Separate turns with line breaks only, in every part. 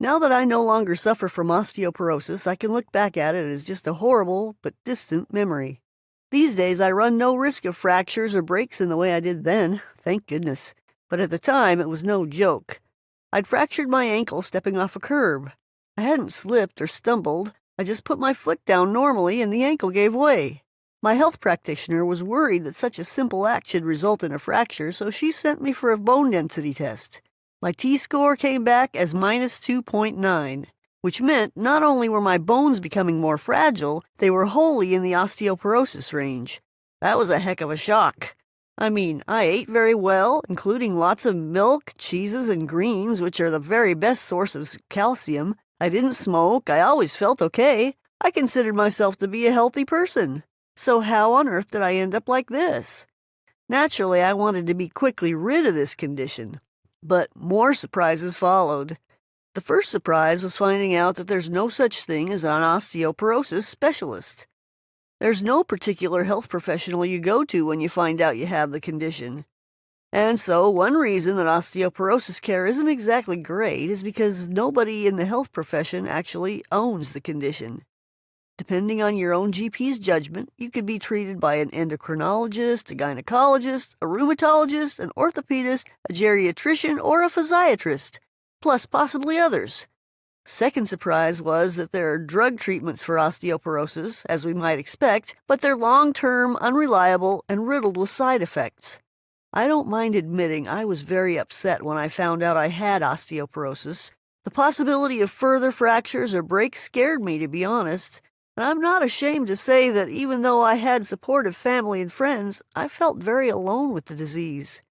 Now that I no longer suffer from osteoporosis, I can look back at it as just a horrible but distant memory. These days, I run no risk of fractures or breaks in the way I did then, thank goodness. But at the time, it was no joke. I'd fractured my ankle stepping off a curb. I hadn't slipped or stumbled. I just put my foot down normally and the ankle gave way. My health practitioner was worried that such a simple act should result in a fracture, so she sent me for a bone density test. My T-score came back as minus 2.9, which meant not only were my bones becoming more fragile, they were wholly in the osteoporosis range. That was a heck of a shock. I mean, I ate very well, including lots of milk, cheeses, and greens, which are the very best source of calcium. I didn't smoke. I always felt okay. I considered myself to be a healthy person. So how on earth did I end up like this? Naturally, I wanted to be quickly rid of this condition. But more surprises followed. The first surprise was finding out that there's no such thing as an osteoporosis specialist. There's no particular health professional you go to when you find out you have the condition. And so one reason that osteoporosis care isn't exactly great is because nobody in the health profession actually owns the condition. Depending on your own GP's judgment, you could be treated by an endocrinologist, a gynecologist, a rheumatologist, an orthopedist, a geriatrician, or a physiatrist, plus possibly others. Second surprise was that there are drug treatments for osteoporosis, as we might expect, but they're long-term, unreliable, and riddled with side effects. I don't mind admitting I was very upset when I found out I had osteoporosis. The possibility of further fractures or breaks scared me, to be honest. And I'm not ashamed to say that even though I had supportive family and friends, I felt very alone with the disease.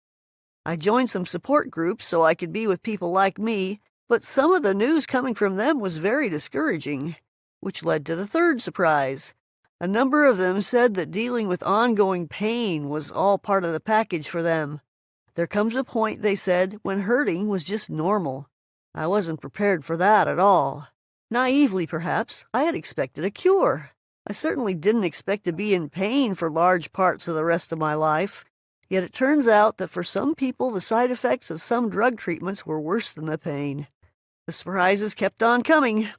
I joined some support groups so I could be with people like me, but some of the news coming from them was very discouraging, which led to the third surprise. A number of them said that dealing with ongoing pain was all part of the package for them. There comes a point, they said, when hurting was just normal. I wasn't prepared for that at all. Naively, perhaps, I had expected a cure. I certainly didn't expect to be in pain for large parts of the rest of my life. Yet it turns out that for some people the side effects of some drug treatments were worse than the pain. The surprises kept on coming.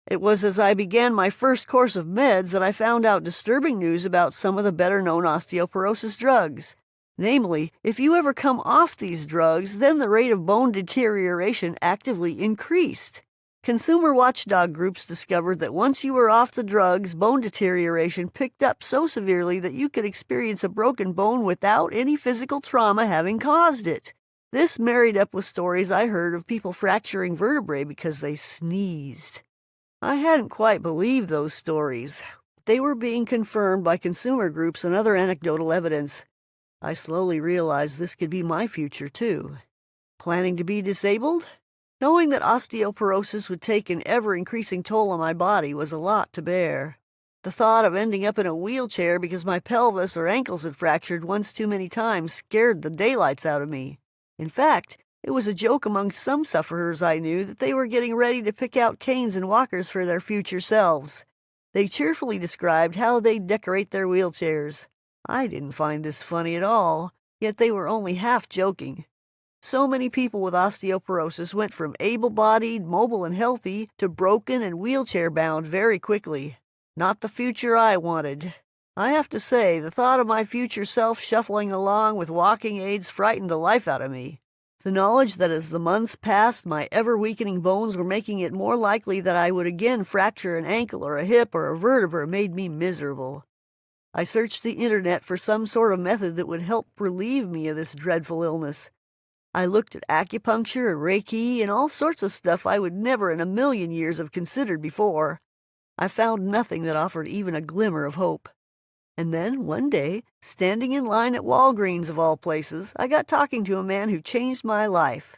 It was as I began my first course of meds that I found out disturbing news about some of the better-known osteoporosis drugs. Namely, if you ever come off these drugs, then the rate of bone deterioration actively increased. Consumer watchdog groups discovered that once you were off the drugs, bone deterioration picked up so severely that you could experience a broken bone without any physical trauma having caused it. This married up with stories I heard of people fracturing vertebrae because they sneezed. I hadn't quite believed those stories. They were being confirmed by consumer groups and other anecdotal evidence. I slowly realized this could be my future, too. Planning to be disabled? Knowing that osteoporosis would take an ever-increasing toll on my body was a lot to bear. The thought of ending up in a wheelchair because my pelvis or ankles had fractured once too many times scared the daylights out of me. In fact, it was a joke among some sufferers I knew that they were getting ready to pick out canes and walkers for their future selves. They cheerfully described how they'd decorate their wheelchairs. I didn't find this funny at all, yet they were only half joking. So many people with osteoporosis went from able-bodied, mobile, and healthy to broken and wheelchair-bound very quickly. Not the future I wanted. I have to say, the thought of my future self shuffling along with walking aids frightened the life out of me. The knowledge that as the months passed, my ever-weakening bones were making it more likely that I would again fracture an ankle or a hip or a vertebra made me miserable. I searched the internet for some sort of method that would help relieve me of this dreadful illness. I looked at acupuncture and Reiki and all sorts of stuff I would never in a million years have considered before. I found nothing that offered even a glimmer of hope. And then, one day, standing in line at Walgreens of all places, I got talking to a man who changed my life.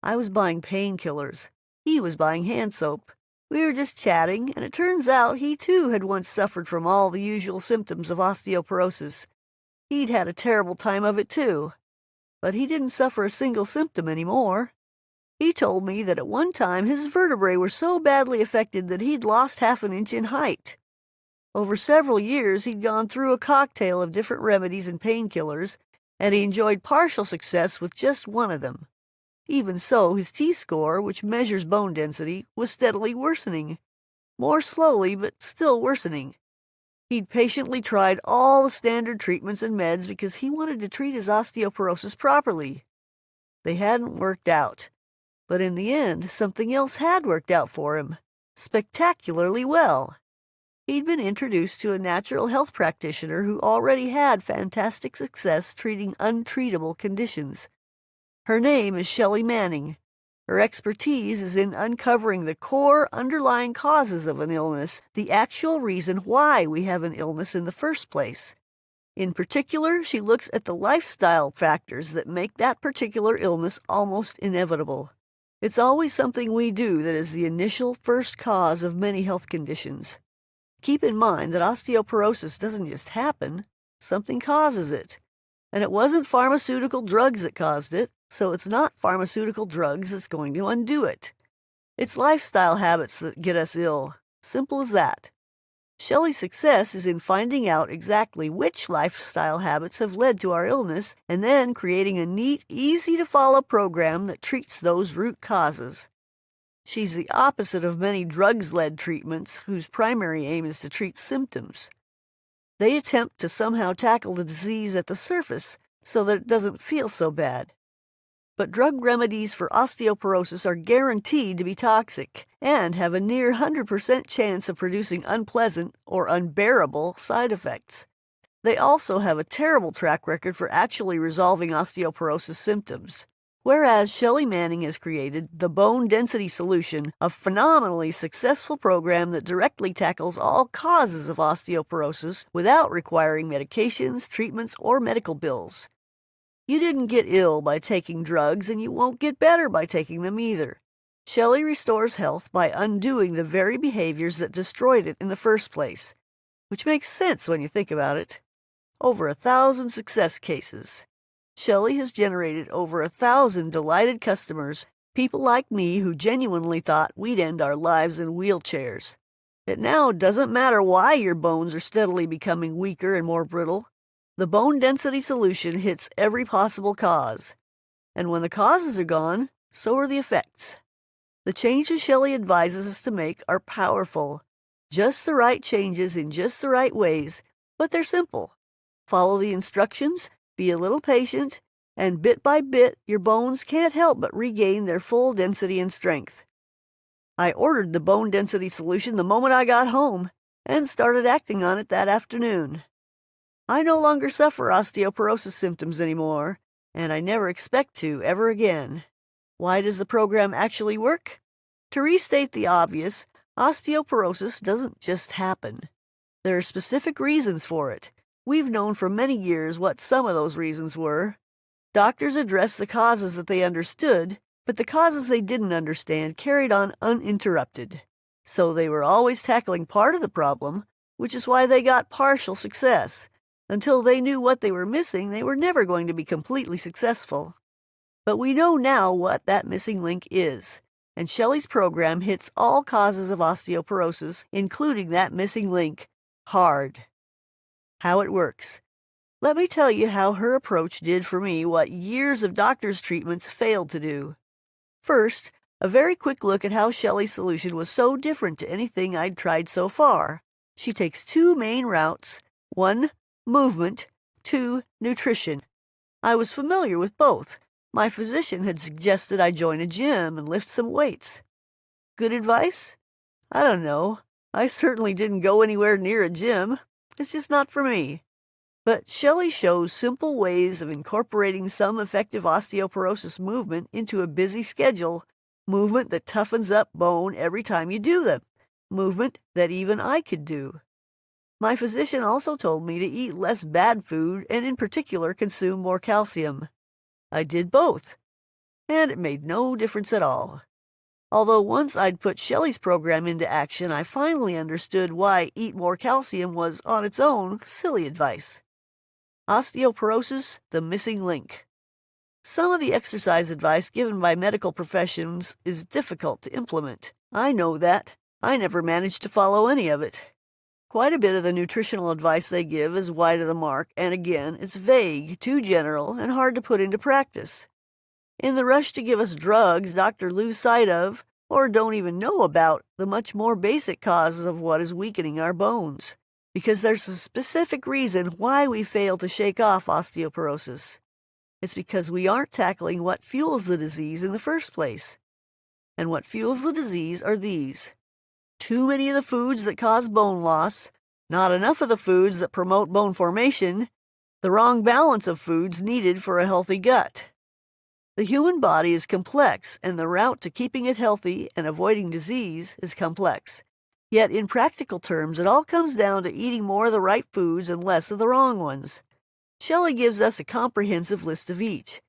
I was buying painkillers. He was buying hand soap. We were just chatting, and it turns out he too had once suffered from all the usual symptoms of osteoporosis. He'd had a terrible time of it too. But he didn't suffer a single symptom anymore. He told me that at one time his vertebrae were so badly affected that he'd lost half an inch in height. Over several years, he'd gone through a cocktail of different remedies and painkillers, and he enjoyed partial success with just one of them. Even so, his T-score, which measures bone density, was steadily worsening. More slowly, but still worsening. He'd patiently tried all the standard treatments and meds because he wanted to treat his osteoporosis properly. They hadn't worked out. But in the end, something else had worked out for him. Spectacularly well. He'd been introduced to a natural health practitioner who already had fantastic success treating untreatable conditions. Her name is Shelley Manning. Her expertise is in uncovering the core underlying causes of an illness, the actual reason why we have an illness in the first place. In particular, she looks at the lifestyle factors that make that particular illness almost inevitable. It's always something we do that is the initial first cause of many health conditions. Keep in mind that osteoporosis doesn't just happen, something causes it. And it wasn't pharmaceutical drugs that caused it, so it's not pharmaceutical drugs that's going to undo it. It's lifestyle habits that get us ill. Simple as that. Shelley's success is in finding out exactly which lifestyle habits have led to our illness and then creating a neat, easy-to-follow program that treats those root causes. She's the opposite of many drugs-led treatments whose primary aim is to treat symptoms. They attempt to somehow tackle the disease at the surface so that it doesn't feel so bad. But drug remedies for osteoporosis are guaranteed to be toxic and have a near 100% chance of producing unpleasant or unbearable side effects. They also have a terrible track record for actually resolving osteoporosis symptoms. Whereas Shelley Manning has created the Bone Density Solution, a phenomenally successful program that directly tackles all causes of osteoporosis without requiring medications, treatments, or medical bills. You didn't get ill by taking drugs, and you won't get better by taking them either. Shelley restores health by undoing the very behaviors that destroyed it in the first place, which makes sense when you think about it. Over 1,000 success cases. Shelley has generated over 1,000 delighted customers, people like me who genuinely thought we'd end our lives in wheelchairs. It now doesn't matter why your bones are steadily becoming weaker and more brittle. The Bone Density Solution hits every possible cause. And when the causes are gone, so are the effects. The changes Shelley advises us to make are powerful. Just the right changes in just the right ways, but they're simple. Follow the instructions, be a little patient, and bit by bit, your bones can't help but regain their full density and strength. I ordered the Bone Density Solution the moment I got home, and started acting on it that afternoon. I no longer suffer osteoporosis symptoms anymore, and I never expect to ever again. Why does the program actually work? To restate the obvious, osteoporosis doesn't just happen. There are specific reasons for it. We've known for many years what some of those reasons were. Doctors addressed the causes that they understood, but the causes they didn't understand carried on uninterrupted. So they were always tackling part of the problem, which is why they got partial success. Until they knew what they were missing, they were never going to be completely successful. But we know now what that missing link is, and Shelley's program hits all causes of osteoporosis, including that missing link, hard. How it works. Let me tell you how her approach did for me what years of doctors' treatments failed to do. First, a very quick look at how Shelley's solution was so different to anything I'd tried so far. She takes two main routes. 1, movement. 2, nutrition. I was familiar with both. My physician had suggested I join a gym and lift some weights. Good advice? I don't know. I certainly didn't go anywhere near a gym. It's just not for me. But Shelley shows simple ways of incorporating some effective osteoporosis movement into a busy schedule, movement that toughens up bone every time you do them, movement that even I could do. My physician also told me to eat less bad food and in particular consume more calcium. I did both, and it made no difference at all. Although once I'd put Shelley's program into action, I finally understood why eat more calcium was, on its own, silly advice. Osteoporosis, the missing link. Some of the exercise advice given by medical professions is difficult to implement. I know that. I never managed to follow any of it. Quite a bit of the nutritional advice they give is wide of the mark, and again, it's vague, too general, and hard to put into practice. In the rush to give us drugs doctors lose sight of, or don't even know about, the much more basic causes of what is weakening our bones. Because there's a specific reason why we fail to shake off osteoporosis. It's because we aren't tackling what fuels the disease in the first place. And what fuels the disease are these: too many of the foods that cause bone loss, not enough of the foods that promote bone formation, the wrong balance of foods needed for a healthy gut. The human body is complex, and the route to keeping it healthy and avoiding disease is complex. Yet in practical terms, it all comes down to eating more of the right foods and less of the wrong ones. Shelley gives us a comprehensive list of each,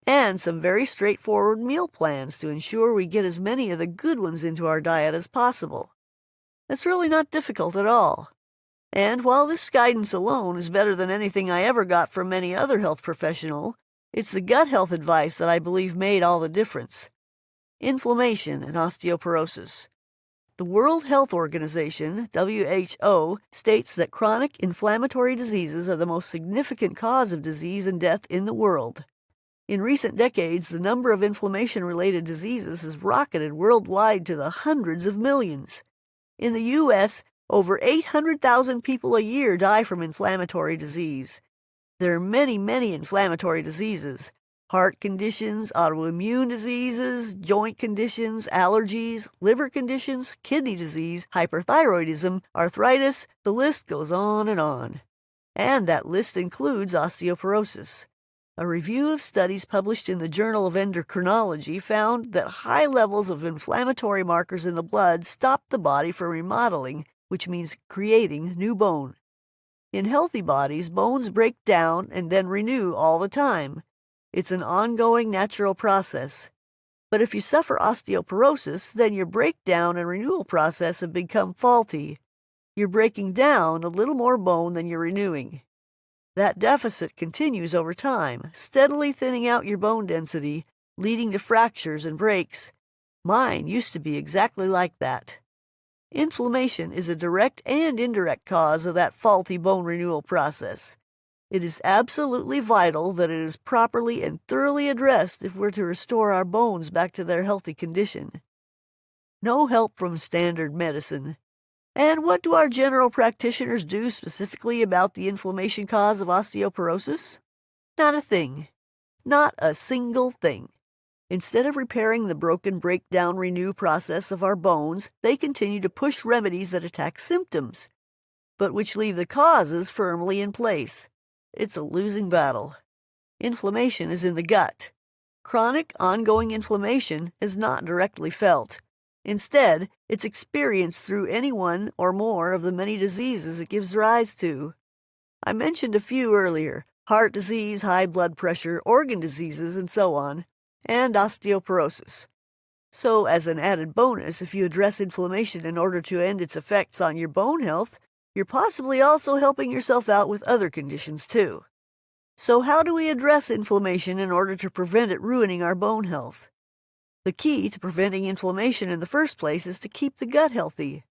and some very straightforward meal plans to ensure we get as many of the good ones into our diet as possible. It's really not difficult at all. And while this guidance alone is better than anything I ever got from any other health professional, it's the gut health advice that I believe made all the difference. Inflammation and osteoporosis. The World Health Organization, WHO, states that chronic inflammatory diseases are the most significant cause of disease and death in the world. In recent decades, the number of inflammation-related diseases has rocketed worldwide to the hundreds of millions. In the U.S., over 800,000 people a year die from inflammatory disease. There are many, many inflammatory diseases: heart conditions, autoimmune diseases, joint conditions, allergies, liver conditions, kidney disease, hyperthyroidism, arthritis, the list goes on. And that list includes osteoporosis. A review of studies published in the Journal of Endocrinology found that high levels of inflammatory markers in the blood stop the body from remodeling, which means creating new bone. In healthy bodies, bones break down and then renew all the time. It's an ongoing natural process. But if you suffer osteoporosis, then your breakdown and renewal process have become faulty. You're breaking down a little more bone than you're renewing. That deficit continues over time, steadily thinning out your bone density, leading to fractures and breaks. Mine used to be exactly like that. Inflammation is a direct and indirect cause of that faulty bone renewal process. It is absolutely vital that it is properly and thoroughly addressed if we're to restore our bones back to their healthy condition. No help from standard medicine. And what do our general practitioners do specifically about the inflammation cause of osteoporosis? Not a thing. Not a single thing. Instead of repairing the broken breakdown-renew process of our bones, they continue to push remedies that attack symptoms, but which leave the causes firmly in place. It's a losing battle. Inflammation is in the gut. Chronic, ongoing inflammation is not directly felt. Instead, it's experienced through any one or more of the many diseases it gives rise to. I mentioned a few earlier: heart disease, high blood pressure, organ diseases, and so on, and osteoporosis. So, as an added bonus, if you address inflammation in order to end its effects on your bone health, you're possibly also helping yourself out with other conditions too. So how do we address inflammation in order to prevent it ruining our bone health? The key to preventing inflammation in the first place is to keep the gut healthy.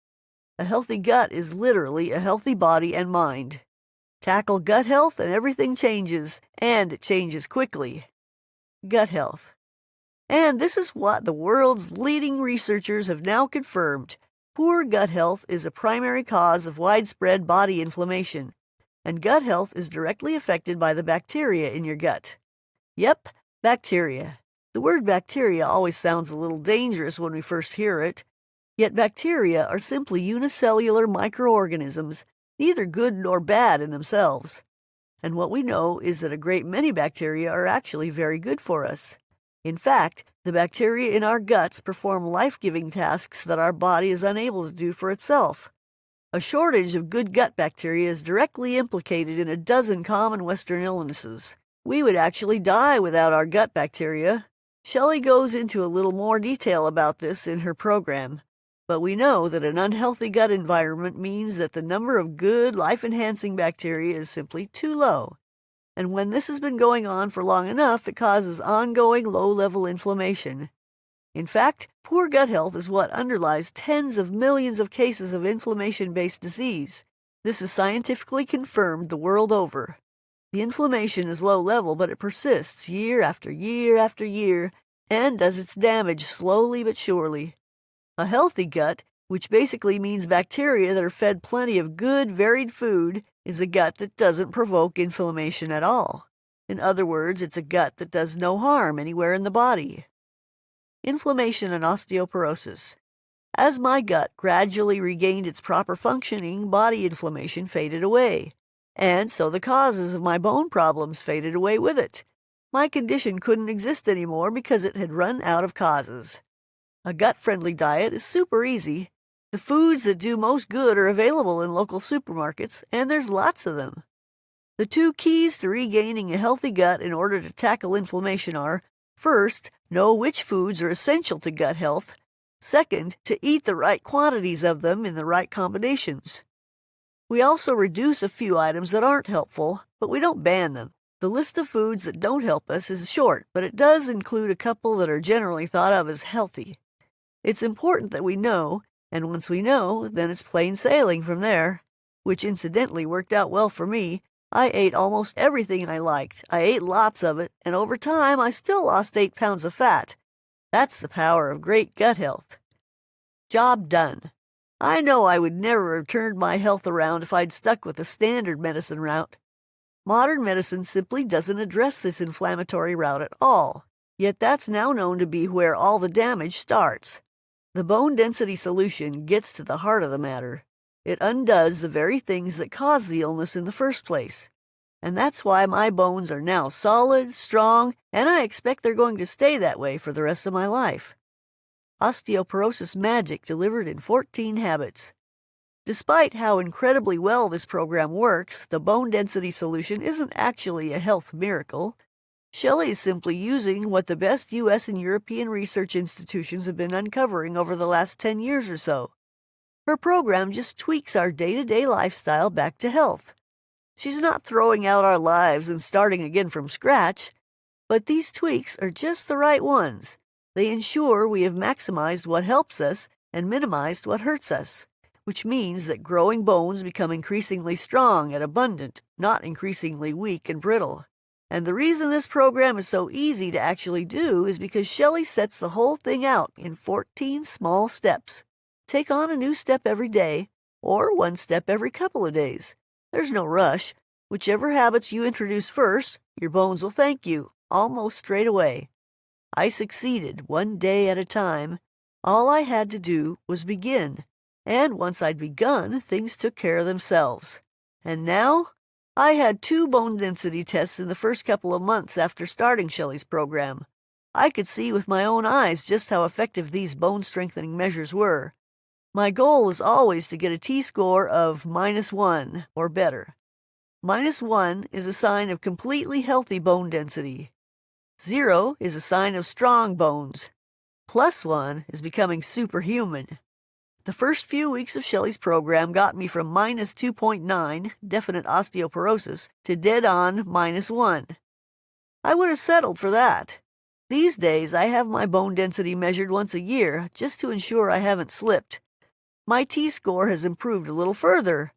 A healthy gut is literally a healthy body and mind. Tackle gut health and everything changes, and it changes quickly. Gut health. And this is what the world's leading researchers have now confirmed. Poor gut health is a primary cause of widespread body inflammation, and gut health is directly affected by the bacteria in your gut. Yep, bacteria. The word bacteria always sounds a little dangerous when we first hear it, yet bacteria are simply unicellular microorganisms, neither good nor bad in themselves. And what we know is that a great many bacteria are actually very good for us. In fact, the bacteria in our guts perform life-giving tasks that our body is unable to do for itself. A shortage of good gut bacteria is directly implicated in a dozen common Western illnesses. We would actually die without our gut bacteria. Shelley goes into a little more detail about this in her program, but we know that an unhealthy gut environment means that the number of good, life-enhancing bacteria is simply too low. And when this has been going on for long enough, it causes ongoing low-level inflammation. In fact, poor gut health is what underlies tens of millions of cases of inflammation-based disease. This is scientifically confirmed the world over. The inflammation is low level, but it persists year after year after year and does its damage slowly but surely. A healthy gut, which basically means bacteria that are fed plenty of good, varied food, is a gut that doesn't provoke inflammation at all. In other words, it's a gut that does no harm anywhere in the body. Inflammation and osteoporosis. As my gut gradually regained its proper functioning, body inflammation faded away, and so the causes of my bone problems faded away with it. My condition couldn't exist anymore because it had run out of causes. A gut-friendly diet is super easy. The foods that do most good are available in local supermarkets, and there's lots of them. The two keys to regaining a healthy gut in order to tackle inflammation are, first, know which foods are essential to gut health. Second, to eat the right quantities of them in the right combinations. We also reduce a few items that aren't helpful, but we don't ban them. The list of foods that don't help us is short, but it does include a couple that are generally thought of as healthy. It's important that we know, and once we know, then it's plain sailing from there, which incidentally worked out well for me. I ate almost everything I liked. I ate lots of it, and over time I still lost 8 pounds of fat. That's the power of great gut health. Job done. I know I would never have turned my health around if I'd stuck with the standard medicine route. Modern medicine simply doesn't address this inflammatory route at all, yet that's now known to be where all the damage starts. The bone density solution gets to the heart of the matter. It undoes the very things that caused the illness in the first place. And that's why my bones are now solid, strong, and I expect they're going to stay that way for the rest of my life. Osteoporosis Magic delivered in 14 habits. Despite how incredibly well this program works, the bone density solution isn't actually a health miracle. Shelley is simply using what the best U.S. and European research institutions have been uncovering over the last 10 years or so. Her program just tweaks our day-to-day lifestyle back to health. She's not throwing out our lives and starting again from scratch, but these tweaks are just the right ones. They ensure we have maximized what helps us and minimized what hurts us, which means that growing bones become increasingly strong and abundant, not increasingly weak and brittle. And the reason this program is so easy to actually do is because Shelley sets the whole thing out in 14 small steps. Take on a new step every day, or one step every couple of days. There's no rush. Whichever habits you introduce first, your bones will thank you, almost straight away. I succeeded one day at a time. All I had to do was begin, and once I'd begun, things took care of themselves. And now, I had 2 bone density tests in the first couple of months after starting Shelley's program. I could see with my own eyes just how effective these bone-strengthening measures were. My goal is always to get a T-score of -1 or better. -1 is a sign of completely healthy bone density. 0 is a sign of strong bones. +1 is becoming superhuman. The first few weeks of Shelley's program got me from -2.9, definite osteoporosis, to dead-on -1. I would have settled for that. These days, I have my bone density measured once a year, just to ensure I haven't slipped. My T-score has improved a little further.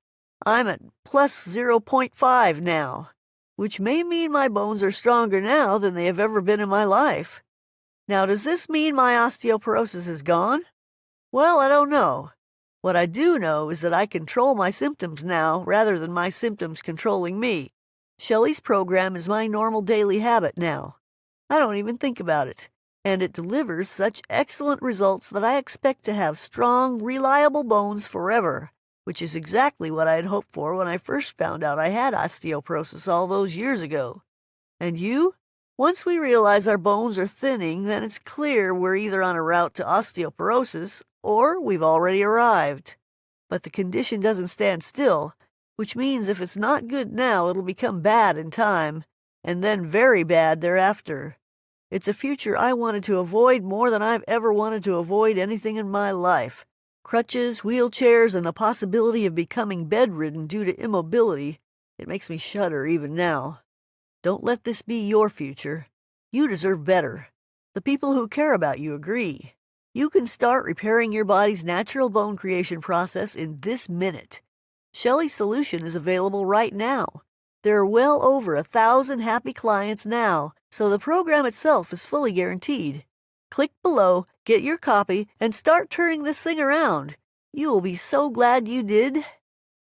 I'm at +0.5 now, which may mean my bones are stronger now than they have ever been in my life. Now, does this mean my osteoporosis is gone? Well, I don't know. What I do know is that I control my symptoms now rather than my symptoms controlling me. Shelley's program is my normal daily habit now. I don't even think about it. And it delivers such excellent results that I expect to have strong, reliable bones forever, which is exactly what I had hoped for when I first found out I had osteoporosis all those years ago. And you? Once we realize our bones are thinning, then it's clear we're either on a route to osteoporosis or we've already arrived. But the condition doesn't stand still, which means if it's not good now, it'll become bad in time, and then very bad thereafter. It's a future I wanted to avoid more than I've ever wanted to avoid anything in my life. Crutches, wheelchairs, and the possibility of becoming bedridden due to immobility. It makes me shudder even now. Don't let this be your future. You deserve better. The people who care about you agree. You can start repairing your body's natural bone creation process in this minute. Shelley's solution is available right now. There are well over 1,000 happy clients now, so the program itself is fully guaranteed. Click below, get your copy, and start turning this thing around. You will be so glad you did.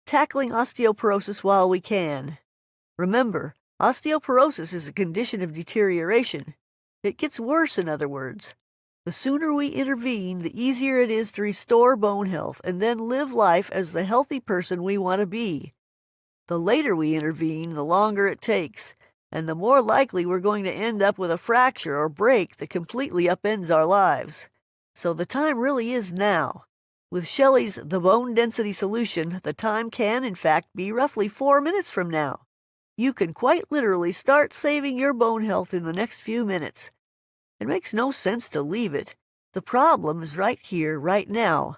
Tackling osteoporosis while we can. Remember, osteoporosis is a condition of deterioration. It gets worse, in other words. The sooner we intervene, the easier it is to restore bone health and then live life as the healthy person we want to be. The later we intervene, the longer it takes, and the more likely we're going to end up with a fracture or break that completely upends our lives. So the time really is now. With Shelley's The Bone Density Solution, the time can, in fact, be roughly 4 minutes from now. You can quite literally start saving your bone health in the next few minutes. It makes no sense to leave it. The problem is right here, right now.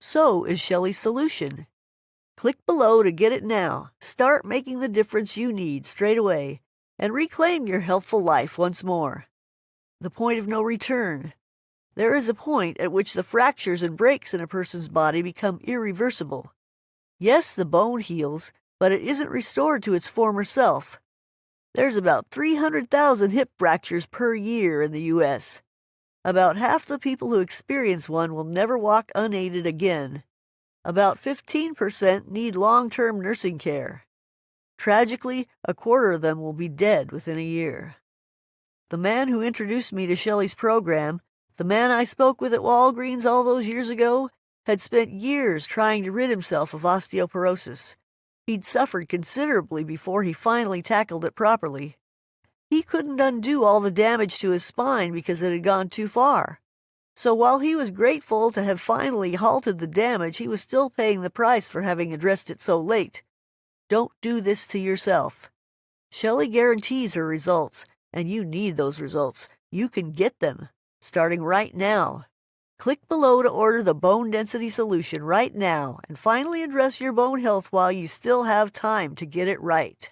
So is Shelley's solution. Click below to get it now. Start making the difference you need straight away and reclaim your healthful life once more. The point of no return. There is a point at which the fractures and breaks in a person's body become irreversible. Yes, the bone heals, but it isn't restored to its former self. There's about 300,000 hip fractures per year in the U.S. About half the people who experience one will never walk unaided again. About 15% need long-term nursing care. Tragically, a quarter of them will be dead within a year. The man who introduced me to Shelley's program, the man I spoke with at Walgreens all those years ago, had spent years trying to rid himself of osteoporosis. He'd suffered considerably before he finally tackled it properly. He couldn't undo all the damage to his spine because it had gone too far. So while he was grateful to have finally halted the damage, he was still paying the price for having addressed it so late. Don't do this to yourself. Shelley guarantees her results, and you need those results. You can get them, starting right now. Click below to order the Bone Density Solution right now and finally address your bone health while you still have time to get it right.